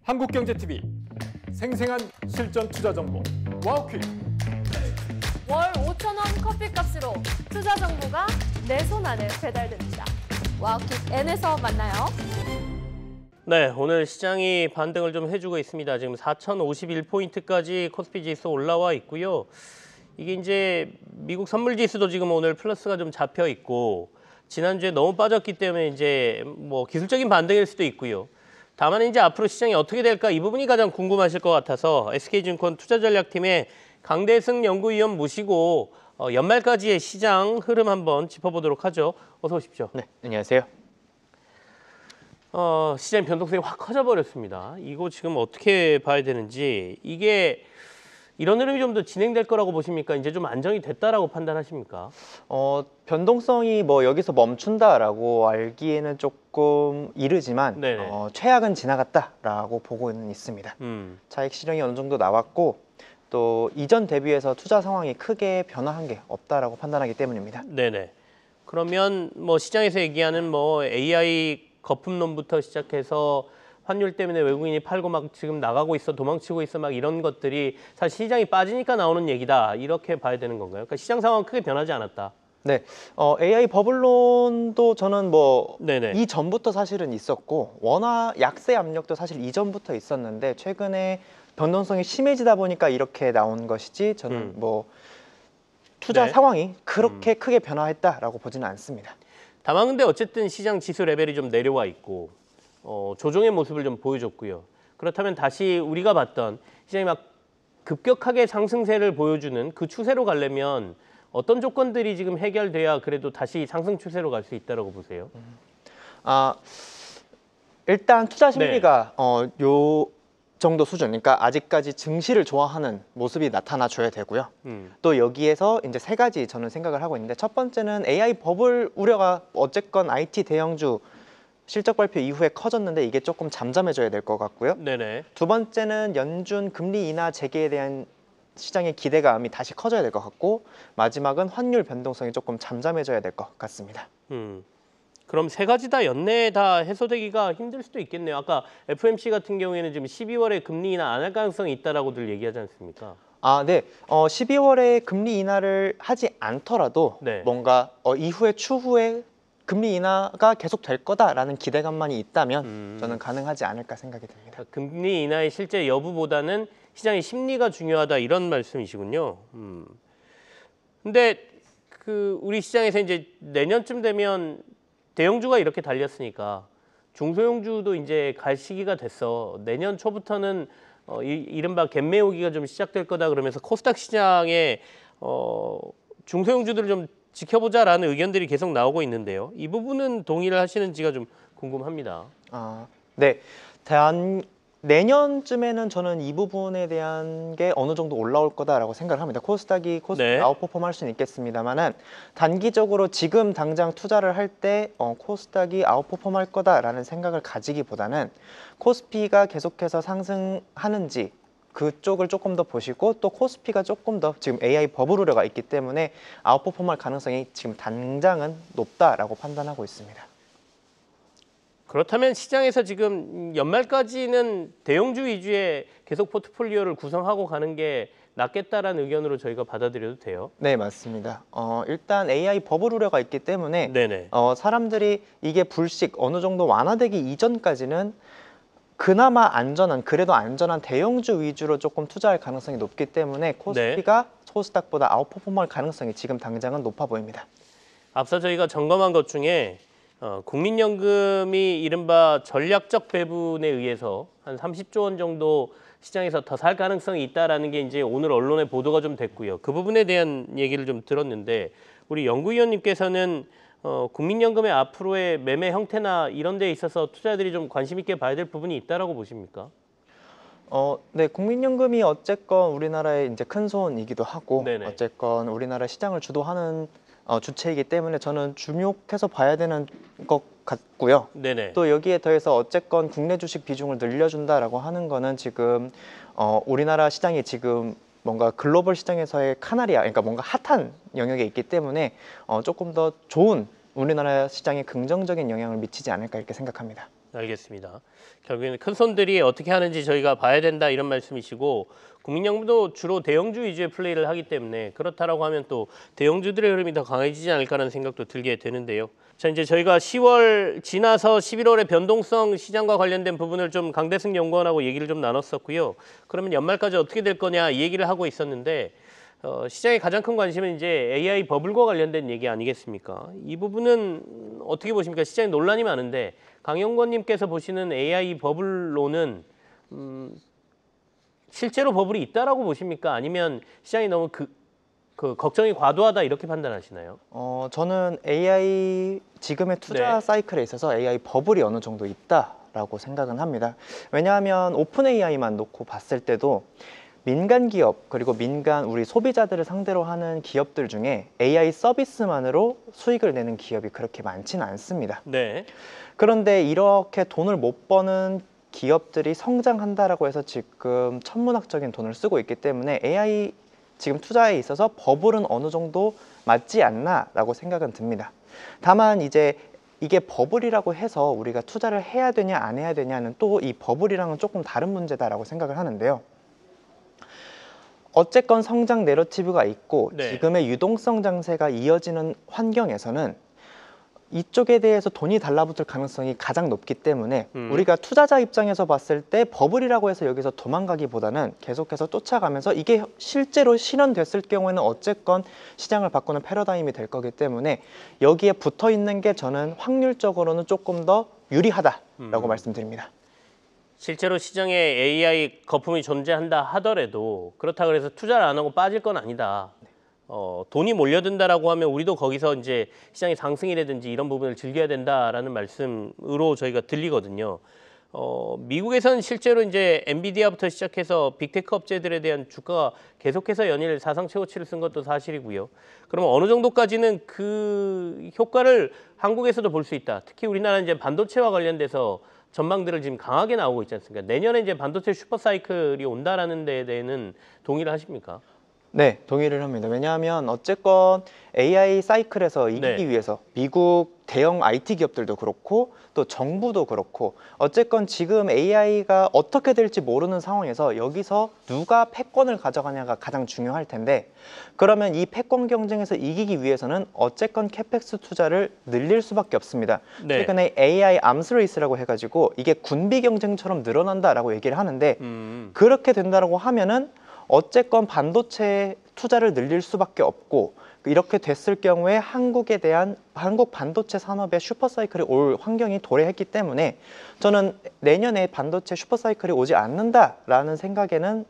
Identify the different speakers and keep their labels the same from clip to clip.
Speaker 1: 한국경제TV 생생한 실전 투자 정보 와우퀵.
Speaker 2: 월 5,000원 커피값으로 투자 정보가 내 손 안에 배달됩니다. 와우퀵 N에서 만나요.
Speaker 3: 네, 오늘 시장이 반등을 좀 해주고 있습니다. 지금 4,051포인트까지 코스피 지수 올라와 있고요. 이게 이제 미국 선물 지수도 지금 오늘 플러스가 좀 잡혀 있고, 지난주에 너무 빠졌기 때문에 이제 뭐 기술적인 반등일 수도 있고요. 다만 이제 앞으로 시장이 어떻게 될까, 이 부분이 가장 궁금하실 것 같아서 SK증권 투자전략팀의 강대승 연구위원 모시고 연말까지의 시장 흐름 한번 짚어보도록 하죠. 어서 오십시오.
Speaker 4: 네, 안녕하세요.
Speaker 3: 시장 변동성이 확 커져버렸습니다. 이거 지금 어떻게 봐야 되는지, 이게 이런 흐름이 좀 더 진행될 거라고 보십니까? 이제 좀 안정이 됐다라고 판단하십니까?
Speaker 4: 변동성이 뭐 여기서 멈춘다라고 알기에는 조금 이르지만 최악은 지나갔다라고 보고는 있습니다. 차익 실현이 어느 정도 나왔고, 또 이전 대비해서 투자 상황이 크게 변화한 게 없다라고 판단하기 때문입니다.
Speaker 3: 네네. 그러면 뭐 시장에서 얘기하는 뭐 AI 거품론부터 시작해서 환율 때문에 외국인이 팔고 막 지금 나가고 있어, 도망치고 있어, 막 이런 것들이 사실 시장이 빠지니까 나오는 얘기다, 이렇게 봐야 되는 건가요? 그러니까 시장 상황은 크게 변하지 않았다.
Speaker 4: 네, AI 버블론도 저는 뭐
Speaker 3: 네네.
Speaker 4: 이전부터 사실은 있었고, 원화 약세 압력도 사실 이전부터 있었는데 최근에 변동성이 심해지다 보니까 이렇게 나온 것이지, 저는 뭐 투자 상황이 그렇게 크게 변화했다라고 보지는 않습니다.
Speaker 3: 다만 근데 어쨌든 시장 지수 레벨이 좀 내려와 있고 조정의 모습을 좀 보여줬고요. 그렇다면 다시 우리가 봤던 시장이 막 급격하게 상승세를 보여주는 그 추세로 가려면 어떤 조건들이 지금 해결돼야 그래도 다시 상승 추세로 갈 수 있다고 보세요?
Speaker 4: 일단 투자 심리가 요 정도 수준, 그러니까 아직까지 증시를 좋아하는 모습이 나타나줘야 되고요. 또 여기에서 이제 세 가지 저는 생각을 하고 있는데, 첫 번째는 AI 버블 우려가 어쨌건 IT 대형주 실적 발표 이후에 커졌는데 이게 조금 잠잠해져야 될 것 같고요.
Speaker 3: 네네.
Speaker 4: 두 번째는 연준 금리 인하 재개에 대한 시장의 기대감이 다시 커져야 될 것 같고, 마지막은 환율 변동성이 조금 잠잠해져야 될 것 같습니다.
Speaker 3: 그럼 세 가지 다 연내에 다 해소되기가 힘들 수도 있겠네요. 아까 FOMC 같은 경우에는 지금 12월에 금리 인하 안 할 가능성이 있다라고들 얘기하지 않습니까?
Speaker 4: 네. 12월에 금리 인하를 하지 않더라도 뭔가 이후에 추후에 금리 인하가 계속 될 거다라는 기대감만이 있다면 저는 가능하지 않을까 생각이 듭니다.
Speaker 3: 그러니까 금리 인하의 실제 여부보다는 시장의 심리가 중요하다, 이런 말씀이시군요. 근데 우리 시장에서 이제 내년쯤 되면 대형주가 이렇게 달렸으니까 중소형주도 이제 갈 시기가 됐어. 내년 초부터는 이른바 갭매우기가 좀 시작될 거다, 그러면서 코스닥 시장에 중소형주들을 좀 지켜보자라는 의견들이 계속 나오고 있는데요. 이 부분은 동의를 하시는지가 좀 궁금합니다.
Speaker 4: 네. 내년쯤에는 저는 이 부분에 대한 게 어느 정도 올라올 거다라고 생각을 합니다. 코스닥이 아웃퍼폼할 수는 있겠습니다만은, 단기적으로 지금 당장 투자를 할 때 코스닥이 아웃퍼폼할 거다라는 생각을 가지기보다는 코스피가 계속해서 상승하는지 그쪽을 조금 더 보시고, 또 코스피가 조금 더 지금 AI 버블 우려가 있기 때문에 아웃퍼폼할 가능성이 지금 당장은 높다라고 판단하고 있습니다.
Speaker 3: 그렇다면 시장에서 지금 연말까지는 대형주 위주의 계속 포트폴리오를 구성하고 가는 게 낫겠다라는 의견으로 저희가 받아들여도 돼요?
Speaker 4: 네, 맞습니다. 일단 AI 버블 우려가 있기 때문에 사람들이 이게 불식 어느 정도 완화되기 이전까지는 그나마 그래도 안전한 대형주 위주로 조금 투자할 가능성이 높기 때문에 코스피가 코스닥보다 아웃퍼폼할 가능성이 지금 당장은 높아 보입니다.
Speaker 3: 앞서 저희가 점검한 것 중에 국민연금이 이른바 전략적 배분에 의해서 한 30조 원 정도 시장에서 더 살 가능성이 있다라는 게 이제 오늘 언론에 보도가 좀 됐고요. 그 부분에 대한 얘기를 좀 들었는데, 우리 연구위원님께서는 국민연금의 앞으로의 매매 형태나 이런 데 있어서 투자자들이 좀 관심 있게 봐야 될 부분이 있다라고 보십니까?
Speaker 4: 네, 국민연금이 어쨌건 우리나라의 이제 큰 손이기도 하고, 어쨌건 우리나라 시장을 주도하는 주체이기 때문에 저는 주목해서 봐야 되는 것 같고요. 또 여기에 더해서 어쨌건 국내 주식 비중을 늘려준다라고 하는 거는 지금 우리나라 시장이 지금 뭔가 글로벌 시장에서의 카나리아, 그러니까 뭔가 핫한 영역에 있기 때문에 조금 더 좋은 우리나라 시장에 긍정적인 영향을 미치지 않을까 이렇게 생각합니다.
Speaker 3: 알겠습니다. 결국에는 큰 손들이 어떻게 하는지 저희가 봐야 된다 이런 말씀이시고 국민연금도 주로 대형주 위주의 플레이를 하기 때문에 그렇다라고 하면 또 대형주들의 흐름이 더 강해지지 않을까라는 생각도 들게 되는데요. 자, 이제 저희가 10월 지나서 11월의 변동성 시장과 관련된 부분을 좀 강대승 연구원하고 얘기를 좀 나눴었고요. 그러면 연말까지 어떻게 될 거냐 이 얘기를 하고 있었는데 시장의 가장 큰 관심은 이제 AI 버블과 관련된 얘기 아니겠습니까? 이 부분은 어떻게 보십니까? 시장에 논란이 많은데 강연권님께서 보시는 AI 버블로는 실제로 버블이 있다라고 보십니까? 아니면 시장이 너무 그 걱정이 과도하다 이렇게 판단하시나요?
Speaker 4: 저는 AI 지금의 투자
Speaker 3: 네.
Speaker 4: 사이클에 있어서 AI 버블이 어느 정도 있다라고 생각은 합니다. 왜냐하면 오픈 AI만 놓고 봤을 때도 민간 기업 그리고 민간 우리 소비자들을 상대로 하는 기업들 중에 AI 서비스만으로 수익을 내는 기업이 그렇게 많지는 않습니다.
Speaker 3: 네.
Speaker 4: 그런데 이렇게 돈을 못 버는 기업들이 성장한다라고 해서 지금 천문학적인 돈을 쓰고 있기 때문에 AI 지금 투자에 있어서 버블은 어느 정도 맞지 않나라고 생각은 듭니다. 다만 이제 이게 버블이라고 해서 우리가 투자를 해야 되냐 안 해야 되냐는 또 이 버블이랑은 조금 다른 문제다라고 생각을 하는데요. 어쨌건 성장 내러티브가 있고
Speaker 3: 네.
Speaker 4: 지금의 유동성 장세가 이어지는 환경에서는 이쪽에 대해서 돈이 달라붙을 가능성이 가장 높기 때문에 우리가 투자자 입장에서 봤을 때 버블이라고 해서 여기서 도망가기보다는 계속해서 쫓아가면서 이게 실제로 실현됐을 경우에는 어쨌건 시장을 바꾸는 패러다임이 될 거기 때문에 여기에 붙어 있는 게 저는 확률적으로는 조금 더 유리하다라고 말씀드립니다.
Speaker 3: 실제로 시장에 AI 거품이 존재한다 하더라도 그렇다 그래서 투자를 안 하고 빠질 건 아니다. 돈이 몰려든다라고 하면 우리도 거기서 이제 시장의 상승이라든지 이런 부분을 즐겨야 된다라는 말씀으로 저희가 들리거든요. 미국에서는 실제로 이제 엔비디아부터 시작해서 빅테크 업체들에 대한 주가가 계속해서 연일 사상 최고치를 쓴 것도 사실이고요. 그러면 어느 정도까지는 그 효과를 한국에서도 볼 수 있다. 특히 우리나라는 이제 반도체와 관련돼서 전망들을 지금 강하게 나오고 있지 않습니까? 내년에 이제 반도체 슈퍼 사이클이 온다라는 데에 대해서는 동의를 하십니까?
Speaker 4: 네, 동의를 합니다. 왜냐하면 어쨌건 AI 사이클에서 이기기 위해서 미국 대형 IT 기업들도 그렇고 또 정부도 그렇고 어쨌건 지금 AI가 어떻게 될지 모르는 상황에서 여기서 누가 패권을 가져가냐가 가장 중요할 텐데 그러면 이 패권 경쟁에서 이기기 위해서는 어쨌건 캐펙스 투자를 늘릴 수밖에 없습니다.
Speaker 3: 네.
Speaker 4: 최근에 AI 암스레이스라고 해가지고 이게 군비 경쟁처럼 늘어난다라고 얘기를 하는데 그렇게 된다라고 하면은 어쨌건 반도체 투자를 늘릴 수밖에 없고 이렇게 됐을 경우에 한국 반도체 산업의 슈퍼사이클이 올 환경이 도래했기 때문에 저는 내년에 반도체 슈퍼사이클이 오지 않는다라는 생각에는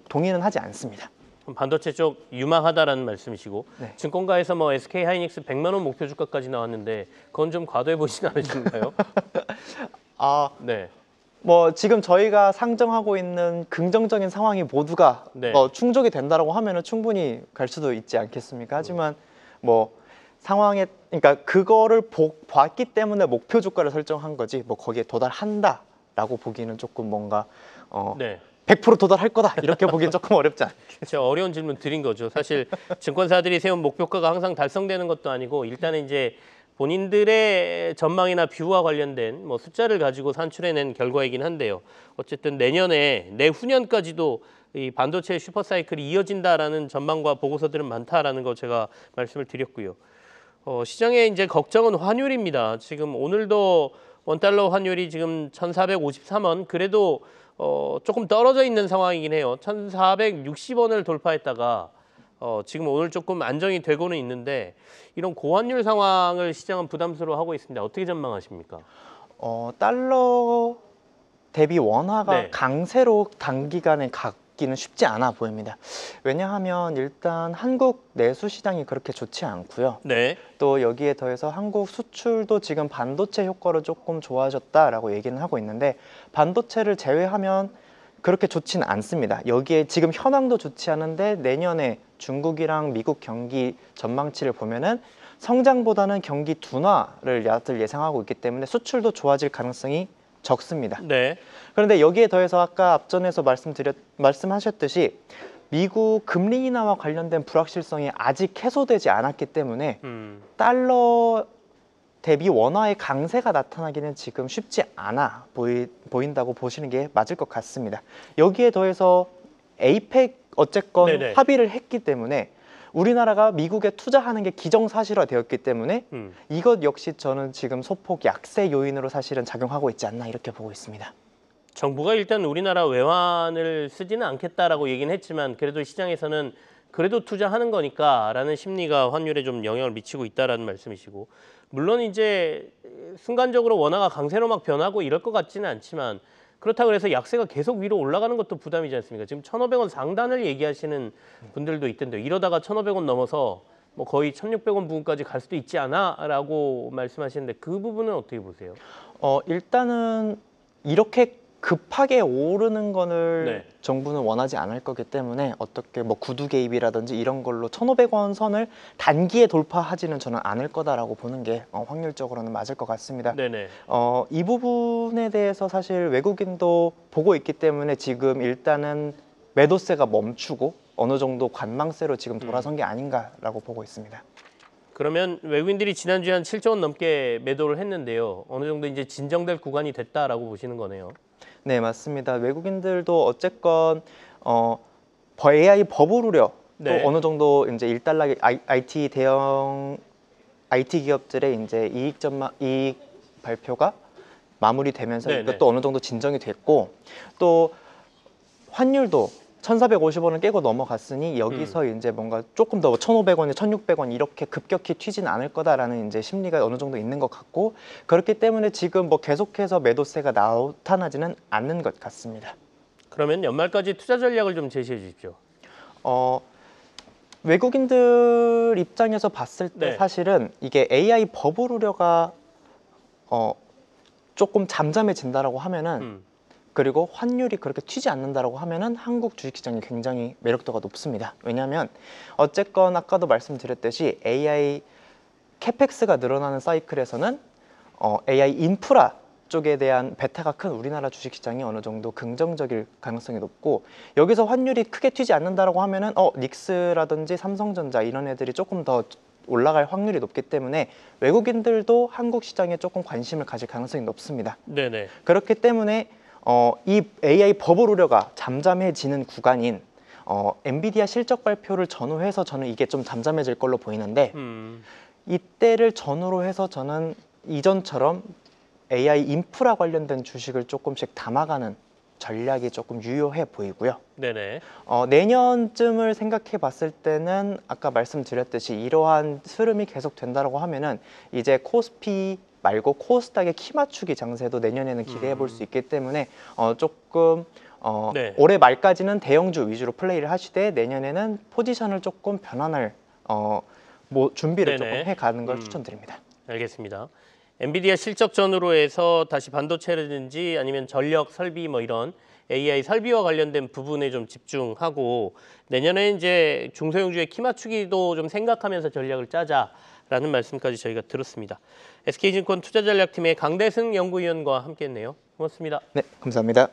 Speaker 4: 동의는 하지 않습니다.
Speaker 3: 반도체 쪽 유망하다라는 말씀이시고
Speaker 4: 네.
Speaker 3: 증권가에서 뭐 SK 하이닉스 100만 원 목표 주가까지 나왔는데 그건 좀 과도해 보시지 않으신가요? 네.
Speaker 4: 뭐 지금 저희가 상정하고 있는 긍정적인 상황이 모두가
Speaker 3: 네.
Speaker 4: 충족이 된다라고 하면은 충분히 갈 수도 있지 않겠습니까? 하지만 뭐 상황에 그러니까 그거를 봤기 때문에 목표 주가를 설정한 거지 뭐 거기에 도달한다라고 보기는 조금 뭔가
Speaker 3: 네.
Speaker 4: 100% 도달할 거다 이렇게 보기는 조금 어렵지 않겠어요.
Speaker 3: 제가 어려운 질문 드린 거죠. 사실 증권사들이 세운 목표가가 항상 달성되는 것도 아니고 일단은 이제 본인들의 전망이나 뷰와 관련된 뭐 숫자를 가지고 산출해낸 결과이긴 한데요. 어쨌든 내후년까지도 이 반도체 슈퍼사이클이 이어진다라는 전망과 보고서들은 많다라는 거 제가 말씀을 드렸고요. 시장의 이제 걱정은 환율입니다. 지금 오늘도 원달러 환율이 지금 1,453원 그래도 조금 떨어져 있는 상황이긴 해요. 1,460원을 돌파했다가 지금 오늘 조금 안정이 되고는 있는데 이런 고환율 상황을 시장은 부담스러워하고 있습니다. 어떻게 전망하십니까?
Speaker 4: 달러 대비 원화가
Speaker 3: 네.
Speaker 4: 강세로 단기간에 가기는 쉽지 않아 보입니다. 왜냐하면 일단 한국 내수 시장이 그렇게 좋지 않고요.
Speaker 3: 네.
Speaker 4: 또 여기에 더해서 한국 수출도 지금 반도체 효과로 조금 좋아졌다라고 얘기는 하고 있는데 반도체를 제외하면 그렇게 좋지는 않습니다. 여기에 지금 현황도 좋지 않은데 내년에 중국이랑 미국 경기 전망치를 보면은 성장보다는 경기 둔화를 다들 예상하고 있기 때문에 수출도 좋아질 가능성이 적습니다.
Speaker 3: 네.
Speaker 4: 그런데 여기에 더해서 아까 앞전에서 말씀하셨듯이 미국 금리 인하와 관련된 불확실성이 아직 해소되지 않았기 때문에 달러 대비 원화의 강세가 나타나기는 지금 쉽지 않아 보인다고 보시는 게 맞을 것 같습니다. 여기에 더해서 에이펙 어쨌건
Speaker 3: 네네.
Speaker 4: 합의를 했기 때문에 우리나라가 미국에 투자하는 게 기정사실화 되었기 때문에 이것 역시 저는 지금 소폭 약세 요인으로 사실은 작용하고 있지 않나 이렇게 보고 있습니다.
Speaker 3: 정부가 일단 우리나라 외환을 쓰지는 않겠다라고 얘기는 했지만 그래도 시장에서는 그래도 투자하는 거니까라는 심리가 환율에 좀 영향을 미치고 있다라는 말씀이시고 물론 이제 순간적으로 원화가 강세로 막 변하고 이럴 것 같지는 않지만 그렇다고 해서 약세가 계속 위로 올라가는 것도 부담이지 않습니까? 지금 1,500원 상단을 얘기하시는 분들도 있던데요. 이러다가 1,500원 넘어서 뭐 거의 1,600원 부근까지 갈 수도 있지 않아?라고 말씀하시는데 그 부분은 어떻게 보세요?
Speaker 4: 일단은 이렇게 급하게 오르는 거를
Speaker 3: 네.
Speaker 4: 정부는 원하지 않을 거기 때문에 어떻게 뭐 구두 개입이라든지 이런 걸로 1,500원 선을 단기에 돌파하지는 저는 않을 거다라고 보는 게 확률적으로는 맞을 것 같습니다.
Speaker 3: 네네.
Speaker 4: 이 부분에 대해서 사실 외국인도 보고 있기 때문에 지금 일단은 매도세가 멈추고 어느 정도 관망세로 지금 돌아선 게 아닌가라고 보고 있습니다.
Speaker 3: 그러면 외국인들이 지난주에 한 7조 원 넘게 매도를 했는데요. 어느 정도 이제 진정될 구간이 됐다라고 보시는 거네요.
Speaker 4: 네, 맞습니다. 외국인들도 어쨌건 AI 버블 우려
Speaker 3: 네.
Speaker 4: 또 어느 정도 이제 일단락의 IT 대형 IT 기업들의 이제 이익 발표가 마무리되면서
Speaker 3: 네네.
Speaker 4: 이것도 어느 정도 진정이 됐고 또 환율도 1,450원을 깨고 넘어갔으니 여기서 이제 뭔가 조금 더 1,500원에 1,600원 이렇게 급격히 튀진 않을 거다라는 이제 심리가 어느 정도 있는 것 같고 그렇기 때문에 지금 뭐 계속해서 매도세가 나타나지는 않는 것 같습니다.
Speaker 3: 그러면 연말까지 투자 전략을 좀 제시해 주십시오.
Speaker 4: 외국인들 입장에서 봤을 때
Speaker 3: 네.
Speaker 4: 사실은 이게 AI 버블 우려가 조금 잠잠해진다라고 하면은 그리고 환율이 그렇게 튀지 않는다라고 하면은 한국 주식시장이 굉장히 매력도가 높습니다. 왜냐하면 어쨌건 아까도 말씀드렸듯이 AI 캐펙스가 늘어나는 사이클에서는 AI 인프라 쪽에 대한 베타가 큰 우리나라 주식시장이 어느 정도 긍정적일 가능성이 높고 여기서 환율이 크게 튀지 않는다라고 하면은 닉스라든지 삼성전자 이런 애들이 조금 더 올라갈 확률이 높기 때문에 외국인들도 한국 시장에 조금 관심을 가질 가능성이 높습니다.
Speaker 3: 네네.
Speaker 4: 그렇기 때문에 이 AI 버블 우려가 잠잠해지는 구간인 엔비디아 실적 발표를 전후해서 저는 이게 좀 잠잠해질 걸로 보이는데 이때를 전후로 해서 저는 이전처럼 AI 인프라 관련된 주식을 조금씩 담아가는 전략이 조금 유효해 보이고요.
Speaker 3: 네네.
Speaker 4: 내년쯤을 생각해 봤을 때는 아까 말씀드렸듯이 이러한 흐름이 계속 된다고 하면은 이제 코스피 말고 코스닥의 키 맞추기 장세도 내년에는 기대해 볼 수 있기 때문에 조금
Speaker 3: 네.
Speaker 4: 올해 말까지는 대형주 위주로 플레이를 하시되 내년에는 포지션을 조금 변환할 준비를
Speaker 3: 네네.
Speaker 4: 조금 해가는 걸 추천드립니다.
Speaker 3: 알겠습니다. 엔비디아 실적 전후로 해서 다시 반도체라든지 아니면 전력 설비 뭐 이런 AI 설비와 관련된 부분에 좀 집중하고 내년에 이제 중소형주의 키 맞추기도 좀 생각하면서 전략을 짜자라는 말씀까지 저희가 들었습니다. SK증권 투자전략팀의 강대승 연구위원과 함께했네요. 고맙습니다.
Speaker 4: 네, 감사합니다.